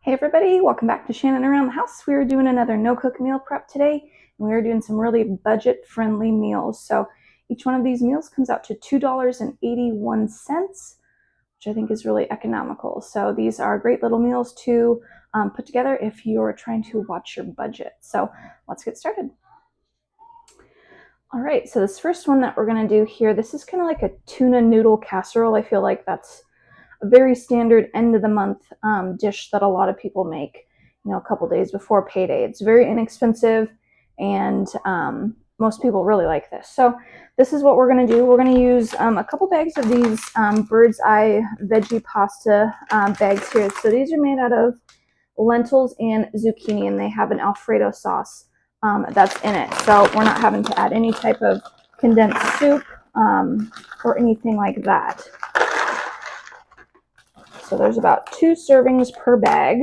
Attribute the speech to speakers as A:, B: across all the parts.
A: Hey everybody, welcome back to Shannon Around the House. We are doing another no-cook meal prep today, and we are doing some really budget-friendly meals. So each one of these meals comes out to $2.81, which I think is really economical. So these are great little meals to put together if you're trying to watch your budget. So let's get started. All right, so this first one that we're going to do here, this is kind of like a tuna noodle casserole. I feel like that's a very standard end of the month dish that a lot of people make, a couple days before payday. It's very inexpensive, and most people really like this. So this is what we're going to do. We're going to use a couple bags of these bird's eye veggie pasta bags here. So these are made out of lentils and zucchini, and they have an Alfredo sauce that's in it. So we're not having to add any type of condensed soup or anything like that. So there's about 2 servings per bag.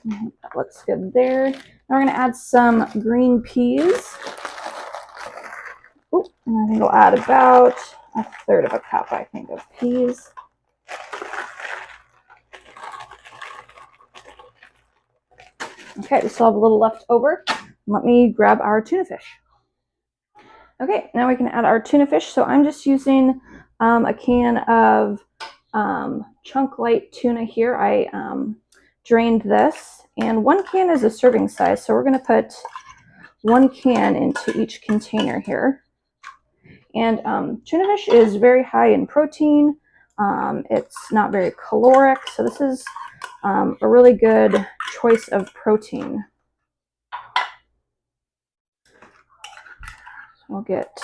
A: That looks good there. Now we're going to add some green peas. Ooh, and I think we'll add about 1/3 of a cup, I think, of peas. Okay, we still have a little left over. Let me grab our tuna fish. Okay, now we can add our tuna fish. So I'm just using a can of chunk light tuna here. I drained this, and 1 can is a serving size. So we're going to put 1 can into each container here. And tuna fish is very high in protein. It's not very caloric. So this is a really good choice of protein. We'll get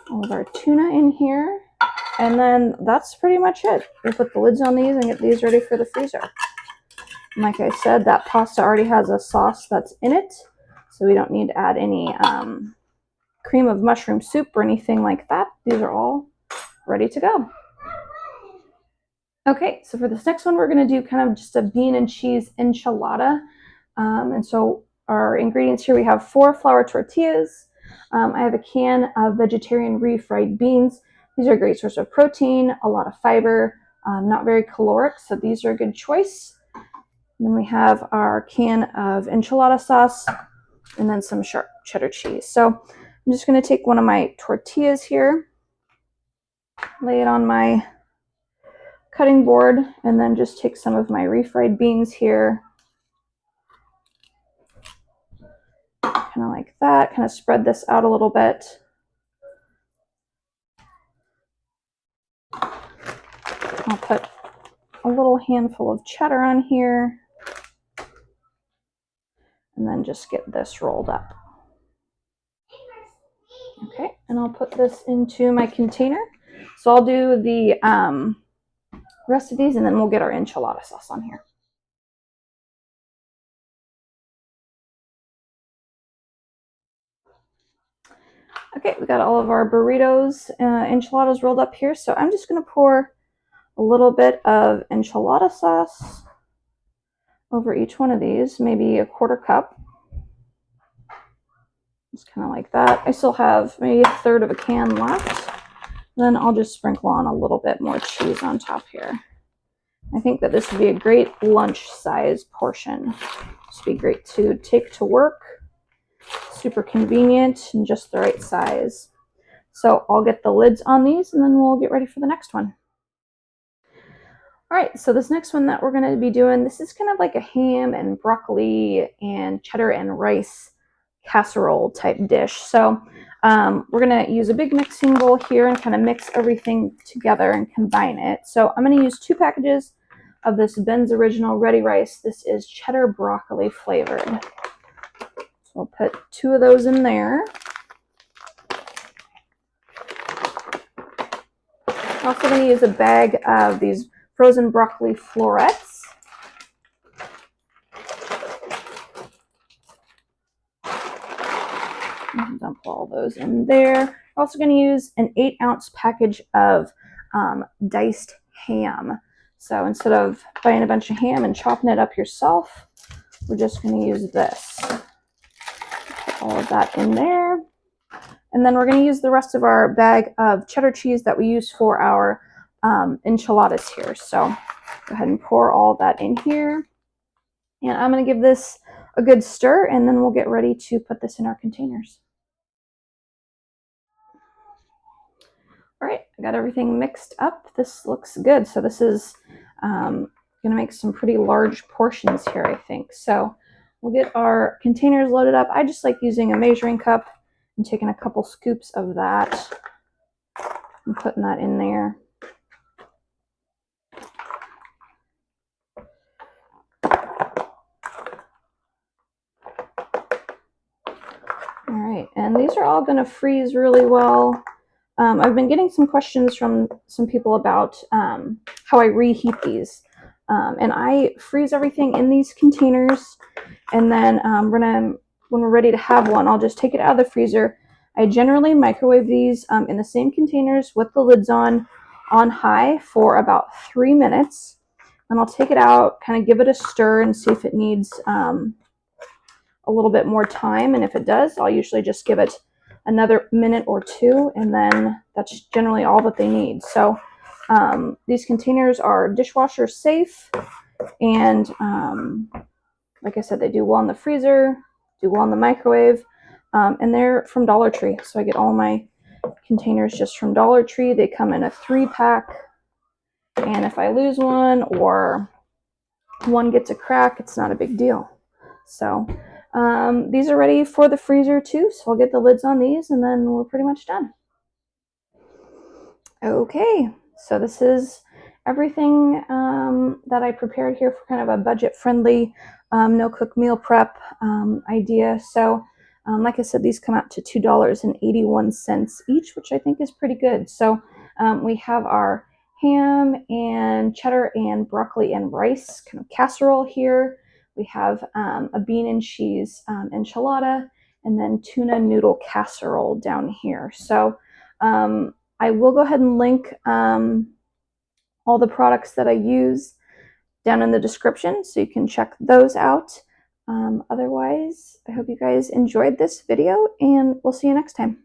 A: all of our tuna in here, and then that's pretty much it. We'll put the lids on these and get these ready for the freezer. And like I said, that pasta already has a sauce that's in it, so we don't need to add any cream of mushroom soup or anything like that. These are all ready to go. Okay, so for this next one, we're going to do kind of just a bean and cheese enchilada. And so our ingredients here, we have 4 flour tortillas. I have a can of vegetarian refried beans. These are a great source of protein, a lot of fiber, not very caloric, so these are a good choice. And then we have our can of enchilada sauce, and then some sharp cheddar cheese. So I'm just going to take one of my tortillas here, lay it on my cutting board, and then just take some of my refried beans here, kind of like that, kind of spread this out a little bit. I'll put a little handful of cheddar on here, and then just get this rolled up. Okay, and I'll put this into my container. So I'll do the rest of these, and then we'll get our enchilada sauce on here. Okay, we got all of our burritos, enchiladas rolled up here. So I'm just going to pour a little bit of enchilada sauce over each one of these, maybe a 1/4 cup. Just kind of like that. I still have maybe 1/3 of a can left. Then I'll just sprinkle on a little bit more cheese on top here. I think that this would be a great lunch size portion. This would be great to take to work. Super convenient and just the right size. So I'll get the lids on these, and then we'll get ready for the next one. All right, so this next one that we're going to be doing, this is kind of like a ham and broccoli and cheddar and rice casserole type dish. So we're going to use a big mixing bowl here and kind of mix everything together and combine it. So I'm going to use 2 packages of this Ben's Original Ready Rice. This is cheddar broccoli flavored. So I'll put 2 of those in there. I'm also going to use a bag of these frozen broccoli florets. And dump all those in there. We're also going to use an 8-ounce package of diced ham. So instead of buying a bunch of ham and chopping it up yourself, we're just going to use this. Put all of that in there. And then we're going to use the rest of our bag of cheddar cheese that we use for our enchiladas here. So go ahead and pour all that in here. And I'm going to give this a good stir, and then we'll get ready to put this in our containers. All right, I got everything mixed up. This looks good. So this is going to make some pretty large portions here, I think. So we'll get our containers loaded up. I just like using a measuring cup and taking a couple scoops of that and putting that in there. All right, and these are all going to freeze really well. I've been getting some questions from some people about how I reheat these. And I freeze everything in these containers, and then when we're ready to have one, I'll just take it out of the freezer. I generally microwave these in the same containers with the lids on high for about 3 minutes. And I'll take it out, kind of give it a stir and see if it needs a little bit more time. And if it does, I'll usually just give it another minute or two, and then that's generally all that they need. So these containers are dishwasher safe, and like I said, they do well in the freezer, do well in the microwave, and they're from Dollar Tree. So I get all my containers just from Dollar Tree. They come in a 3-pack, and if I lose one or one gets a crack, it's not a big deal. So these are ready for the freezer too, so I'll get the lids on these, and then we're pretty much done. Okay, so this is everything that I prepared here for kind of a budget-friendly, no-cook meal prep idea. So like I said, these come out to $2.81 each, which I think is pretty good. So we have our ham and cheddar and broccoli and rice kind of casserole here. We have a bean and cheese enchilada, and then tuna noodle casserole down here. So I will go ahead and link all the products that I use down in the description, so you can check those out. Otherwise, I hope you guys enjoyed this video, and we'll see you next time.